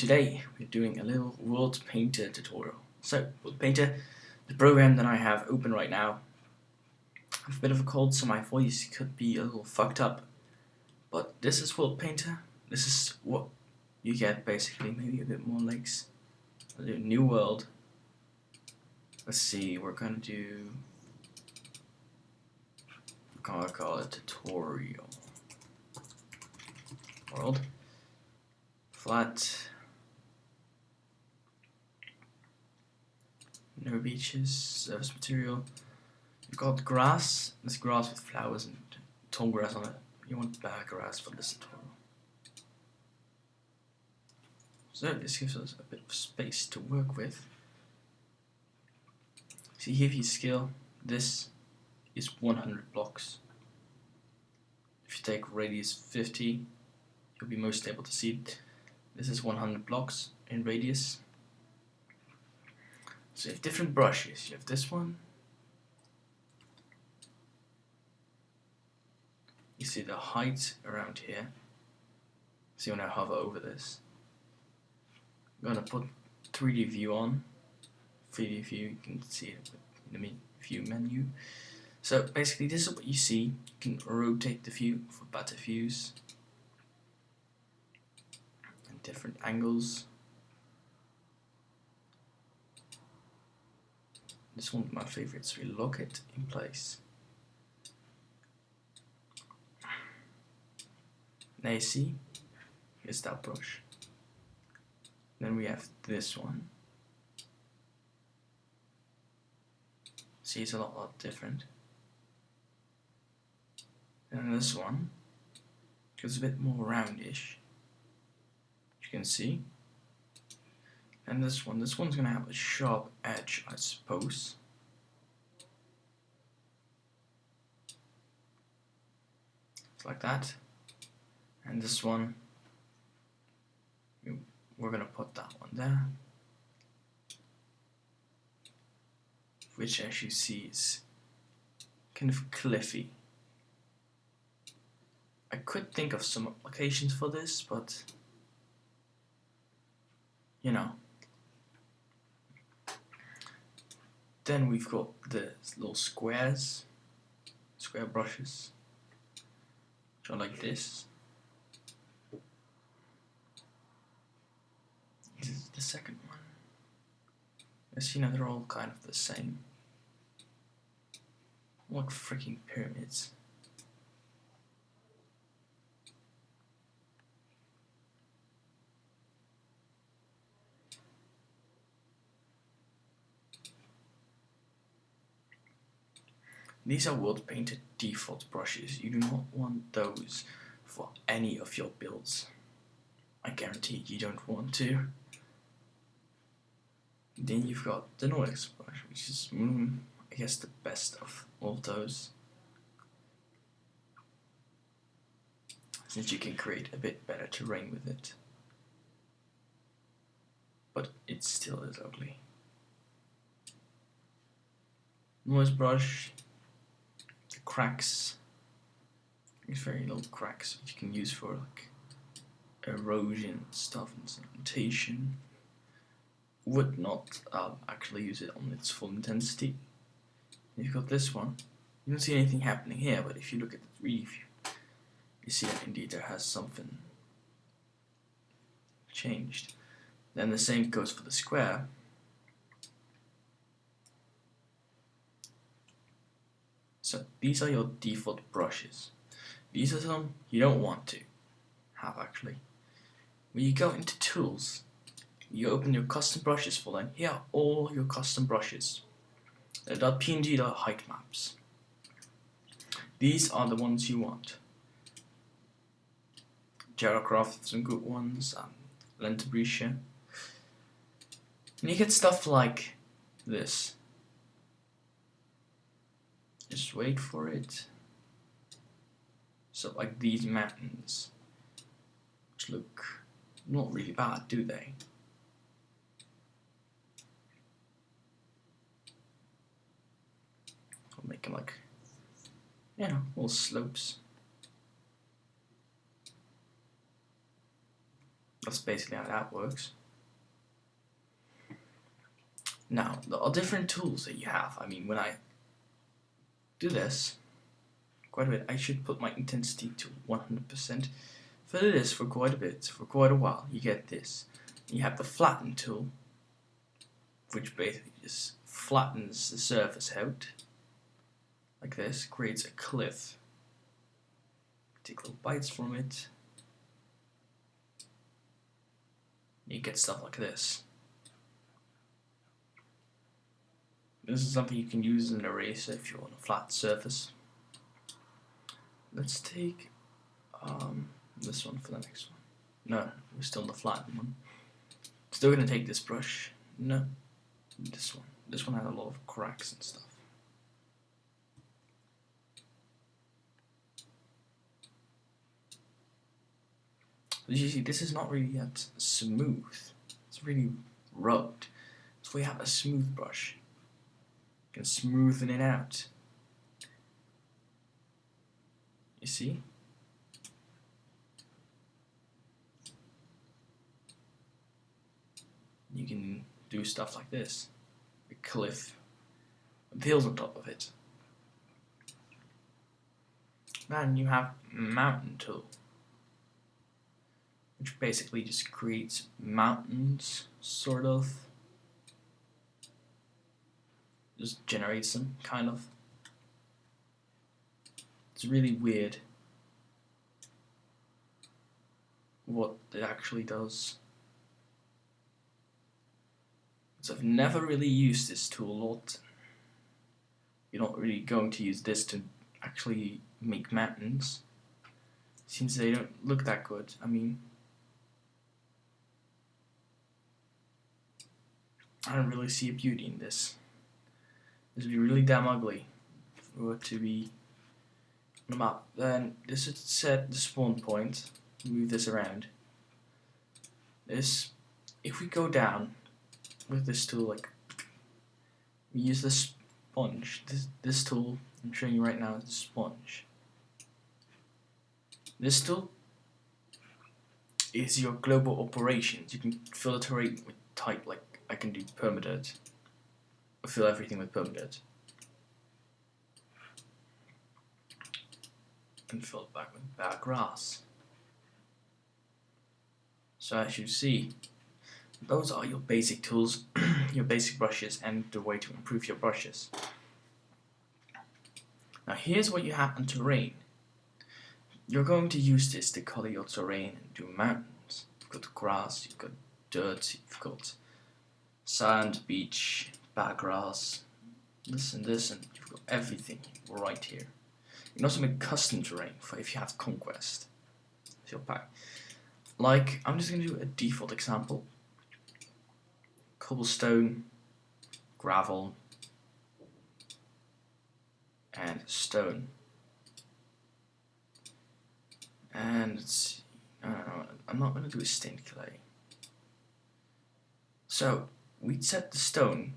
Today we're doing a little WorldPainter tutorial. So, WorldPainter, the program that I have open right now. I have a bit of a cold, so my voice could be a little fucked up. But this is WorldPainter. This is what you get basically, maybe a bit more legs. I'll do New World. Let's see, we're gonna call it tutorial. World. Flat. No beaches, surface material. You've got grass. There's grass with flowers and tall grass on it. You want bare grass for this tutorial. So this gives us a bit of space to work with. See here, if you scale, this is 100 blocks. If you take radius 50, you'll be most able to see it. This is 100 blocks in radius. So you have different brushes. You have this one. You see the height around here. See when I hover over this. I'm gonna put 3D view on. 3D view, you can see it in the view menu. So basically this is what you see. You can rotate the view for better views. And different angles. This one of my favorites, we lock it in place. Now you see, here's that brush. Then we have this one. See, it's a lot different. And this one gets a bit more roundish, you can see. And this one's gonna have a sharp edge, I suppose. It's like that. And this one, we're gonna put that one there, which as you see is kind of cliffy. I could think of some applications for this, but you know. Then we've got the little square brushes, which are like this. This is the second one. As you know, they're all kind of the same. Like freaking pyramids. These are WorldPainter default brushes. You do not want those for any of your builds. I guarantee you don't want to. Then you've got the Nordics brush, which is, I guess, the best of all those. Since you can create a bit better terrain with it. But it still is ugly. Noise brush. The cracks. These very little cracks which you can use for like erosion stuff and cementation. Would not actually use it on its full intensity. You've got this one. You don't see anything happening here, but if you look at the 3D view, you see that indeed there has something changed. Then the same goes for the square. So these are your default brushes. These are some you don't want to have actually. When you go into tools, you open your custom brushes folder, and here are all your custom brushes. They're .png, they're height maps. These are the ones you want. Gyrocraft, some good ones, Lentabrisha. And you get stuff like this. Just wait for it. So like these mountains, which look not really bad, do they? I'll make them like, you know, little slopes. That's basically how that works. Now, the different tools that you have, I mean, when I do this, quite a bit, I should put my intensity to 100%. For this, for quite a bit, for quite a while, you get this. You have the flatten tool, which basically just flattens the surface out, like this, creates a cliff. Take little bites from it. You get stuff like this. This is something you can use as an eraser if you're on a flat surface. Let's take this one for the next one. No, we're still on the flattened one. Still gonna take this brush. No, this one. This one had a lot of cracks and stuff. As you see, this is not really yet smooth. It's really rubbed. So we have a smooth brush. You can smoothen it out. You see? You can do stuff like this. A cliff with hills on top of it. Then you have mountain tool, which basically just creates mountains, sort of. Just generates them, kind of. It's really weird what it actually does. So I've never really used this tool a lot. You're not really going to use this to actually make mountains, since they don't look that good. I mean, I don't really see a beauty in this. This would be really damn ugly if it were to be on the map. Then this would set the spawn point. Move this around. This, if we go down with this tool, like we use this sponge. This tool I'm showing you right now is the sponge. This tool is your global operations. You can filter it with type, like I can do permadirt. Fill everything with permadirt. And fill it back with bare grass. So as you see, those are your basic tools, your basic brushes, and the way to improve your brushes. Now here's what you have on terrain. You're going to use this to color your terrain and do mountains. You've got grass, you've got dirt, you've got sand, beach, bare grass, this and this, and you've got everything right here. You can also make custom terrain for if you have conquest. So pack. Like, I'm just going to do a default example. Cobblestone, gravel, and stone. And let's see. No, I'm not going to do a stained clay. So we set the stone.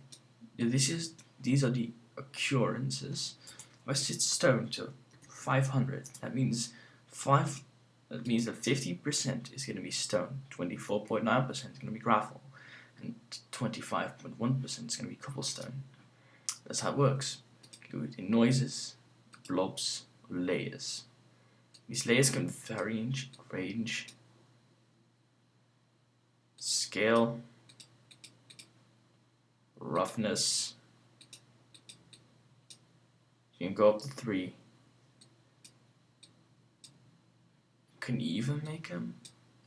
These are the occurrences. If I set stone to 500, that means that 50% is going to be stone, 24.9% is going to be gravel, and 25.1% is going to be cobblestone. That's how it works. Do it in noises, blobs, layers. These layers can vary in range, scale, roughness. You can go up to 3. You can even make an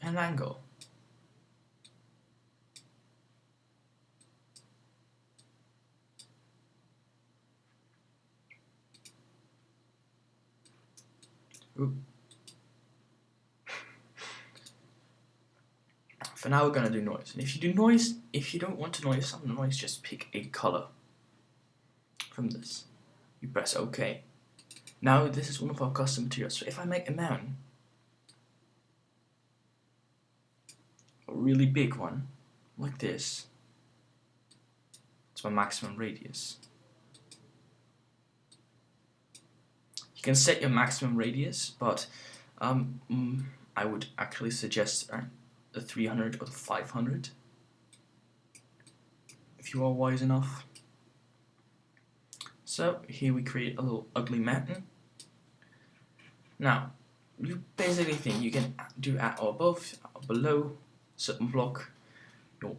angle. Ooh. For now we're gonna do noise. And if you do noise, if you don't want to noise some noise, just pick a color from this. You press OK. Now this is one of our custom materials. So if I make a mountain, a really big one, like this, it's my maximum radius. You can set your maximum radius, but I would actually suggest the 300 or the 500 if you are wise enough. So here we create a little ugly mountain. Now you basically think you can do at or above or below a certain block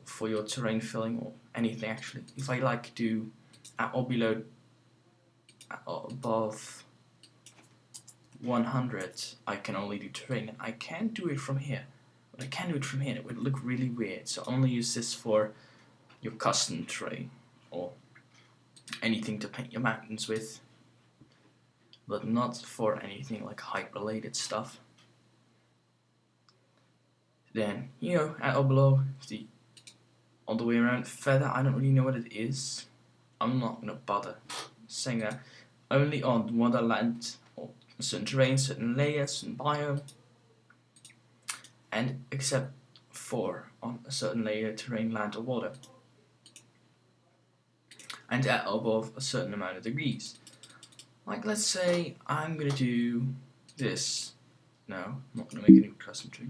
for your terrain filling or anything actually. If I like do at or below at or above 100, I can only do terrain, and I can't do it from here. But I can do it from here. It would look really weird. So only use this for your custom terrain or anything to paint your mountains with, but not for anything like height related stuff. Then at or below the all the way around feather. I don't really know what it is. I'm not gonna bother saying that. Only on wonderland or certain terrain, certain layers, certain biome, and except for on a certain layer, terrain, land, or water, and at or above a certain amount of degrees. Like let's say I'm gonna do this. No, I'm not gonna make a new custom tree.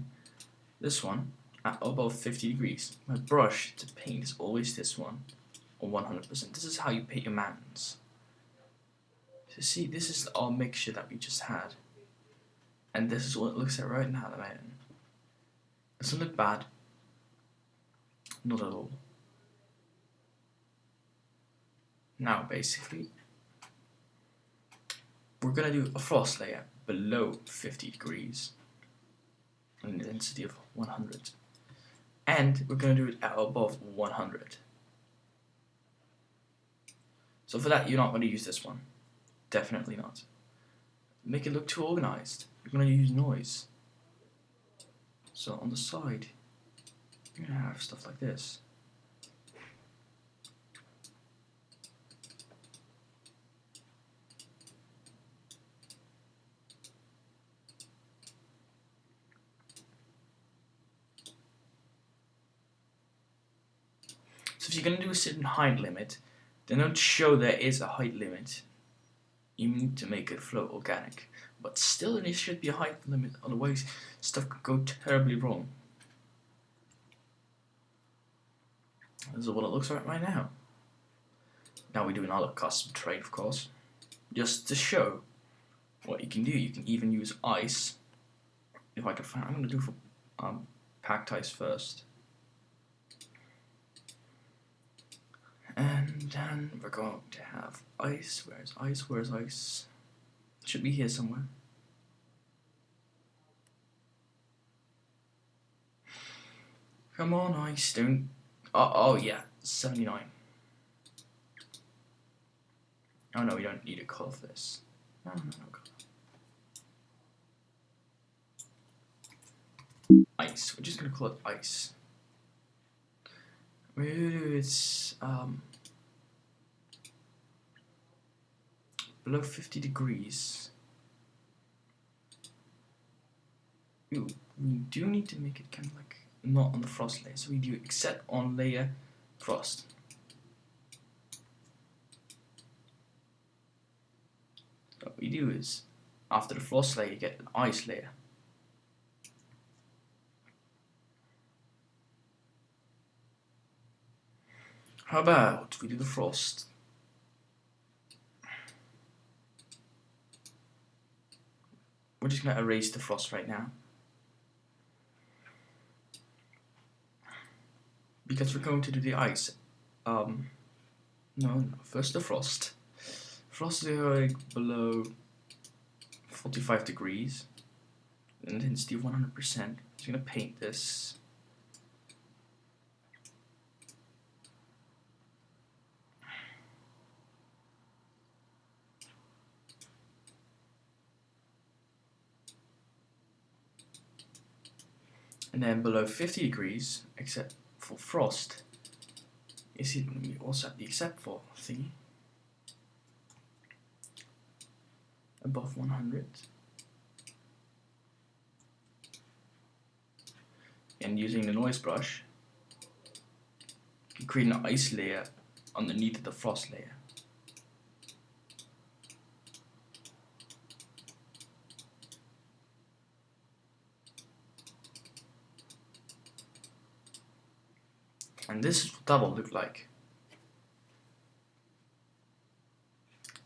This one at above 50 degrees. My brush to paint is always this one, or 100%. This is how you paint your mountains. So see, this is our mixture that we just had, and this is what it looks like right now. The mountain doesn't look bad, not at all. Now basically, we're gonna do a frost layer below 50 degrees, an intensity of 100. And we're going to do it at above 100. So for that, you're not going to use this one. Definitely not. Make it look too organized. You're going to use noise. So on the side, you're going to have stuff like this. So if you're going to do a certain height limit, then don't show there is a height limit. You need to make it flow organic. But still, there should be a height limit, otherwise stuff could go terribly wrong. This is what it looks like right now. Now we do another custom trade, of course, just to show what you can do. You can even use ice. If I can find, I'm going to do for packed ice first. And then we're going to have ice. Where's ice? Where's ice? It should be here somewhere. Come on, ice, don't. Oh yeah, 79. Oh no, we don't need a color for this. No color. Ice. We're just gonna call it ice. It's below 50 degrees. Ooh, we do need to make it kind of like not on the frost layer, so we do except on layer frost. So what we do is after the frost layer, you get an ice layer. How about we do the frost? We're just going to erase the frost right now, because we're going to do the ice. No, first the frost. Frost is like below 45 degrees, intensity of 100%. Just going to paint this. And then below 50 degrees, except for frost, we also have the except for thingy. Above 100. And using the noise brush, you can create an ice layer underneath of the frost layer. And this is what that will look like.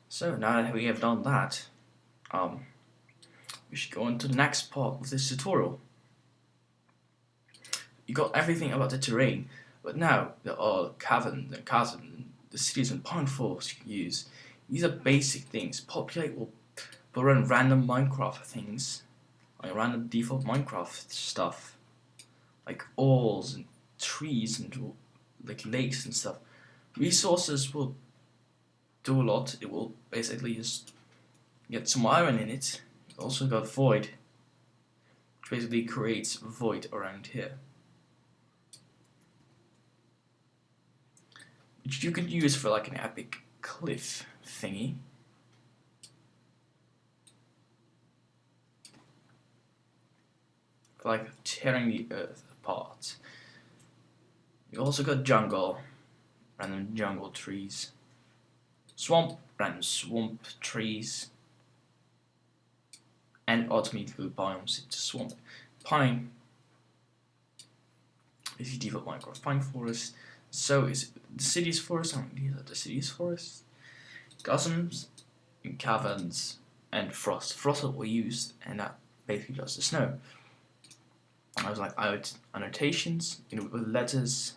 So now that we have done that, we should go on to the next part of this tutorial. You got everything about the terrain, but now there are caverns and chasms and the cities and pine forests you can use. These are basic things. Populate will run random Minecraft things, like random default Minecraft stuff, like ores and trees and like lakes and stuff. Resources will do a lot. It will basically just get some iron in it. You also got void, which basically creates void around here, which you could use for like an epic cliff thingy. For like tearing the earth apart. You also got jungle, random jungle trees. Swamp, random swamp trees. And automatically biomes into swamp. Pine is your default Minecraft. Pine forest. So is the city's forest. These are the city's forest. Chasms, and caverns, and frost. Frost that we use, and that basically does the snow. I was like, annotations, with letters.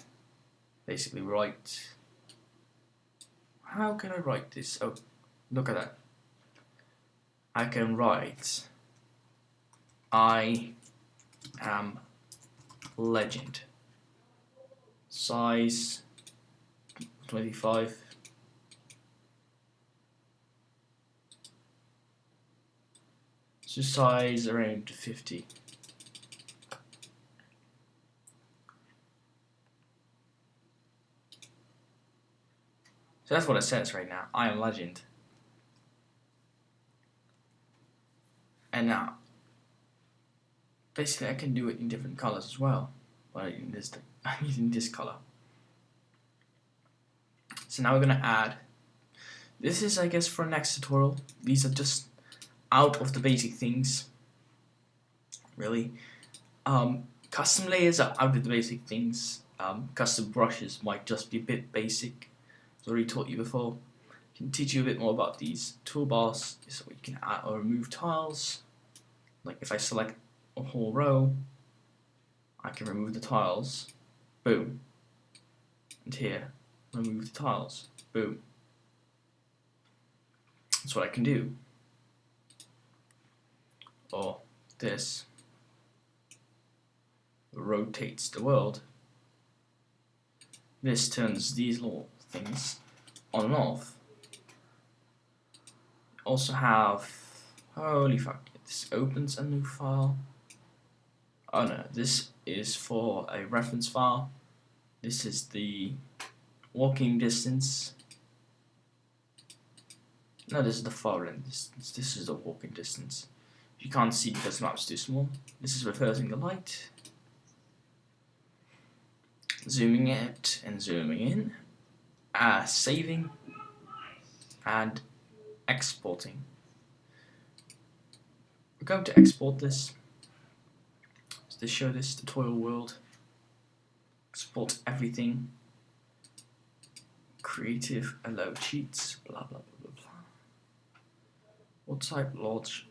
Basically write. How can I write this? Oh, look at that. I can write, I am legend. Size 25. So size around 50. So that's what it says right now. I am legend. And now, basically I can do it in different colors as well. But I'm using this color. So now we're gonna add. This is, I guess, for next tutorial. These are just out of the basic things. Really. Custom layers are out of the basic things. Custom brushes might just be a bit basic. As I already taught you before. I can teach you a bit more about these toolbars. So you can add or remove tiles. Like if I select a whole row, I can remove the tiles. Boom. And here, remove the tiles. Boom. That's what I can do. Or this rotates the world. This turns these little things on and off. Also have, holy fuck, this opens a new file. Oh no, this is for a reference file. This is the walking distance. No, this is the far end distance. This is the walking distance. You can't see because the map's too small. This is reversing the light. Zooming out and zooming in. Saving and exporting. We're going to export this. So to show this tutorial world. Export everything. Creative, allow cheats, blah blah blah blah blah. What type large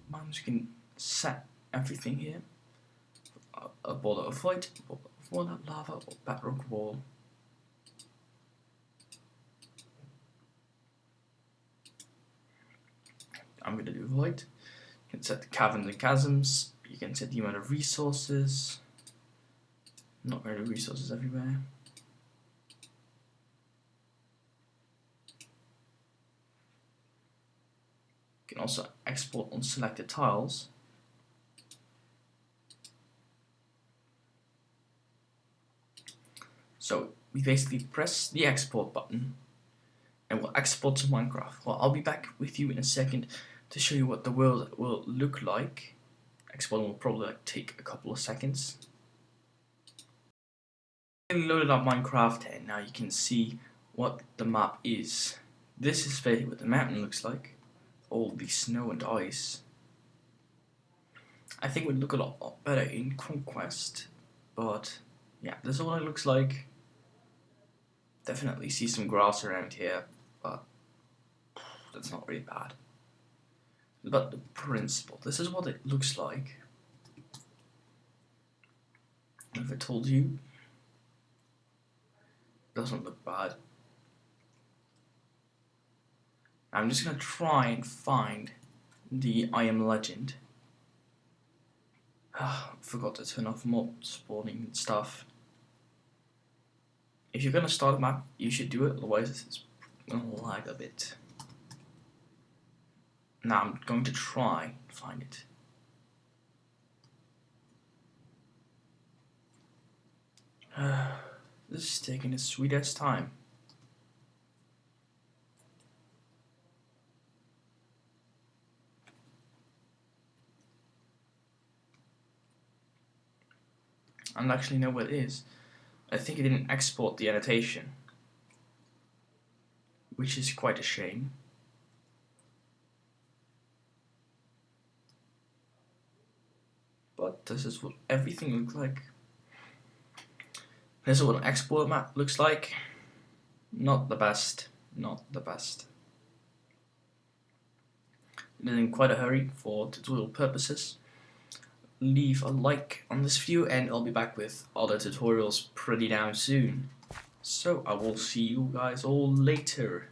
mouse? You can set everything here. A border of void, border of lava, or bedrock wall. I'm going to do void. You can set the caverns and chasms. You can set the amount of resources. Not very resources everywhere. You can also export on selected tiles. So we basically press the export button and we'll export to Minecraft. Well, I'll be back with you in a second to show you what the world will look like. Exporting will probably take a couple of seconds. I loaded up Minecraft and now you can see what the map is. This is basically what the mountain looks like. All the snow and ice. I think it would look a lot better in Conquest, but yeah, this is what it looks like. Definitely see some grass around here, but that's not really bad. But the principle, this is what it looks like. If I told you, it doesn't look bad. I'm just gonna try and find the I Am Legend. Forgot to turn off mob spawning and stuff. If you're gonna start a map, you should do it, otherwise it's gonna lag a bit. Now I'm going to try and find it. This is taking a sweet ass time. I don't actually know what it is. I think it didn't export the annotation, which is quite a shame. But this is what everything looks like. This is what an export map looks like. Not the best. Not the best. I'm in quite a hurry for tutorial purposes. Leave a like on this video and I'll be back with other tutorials pretty damn soon. So I will see you guys all later.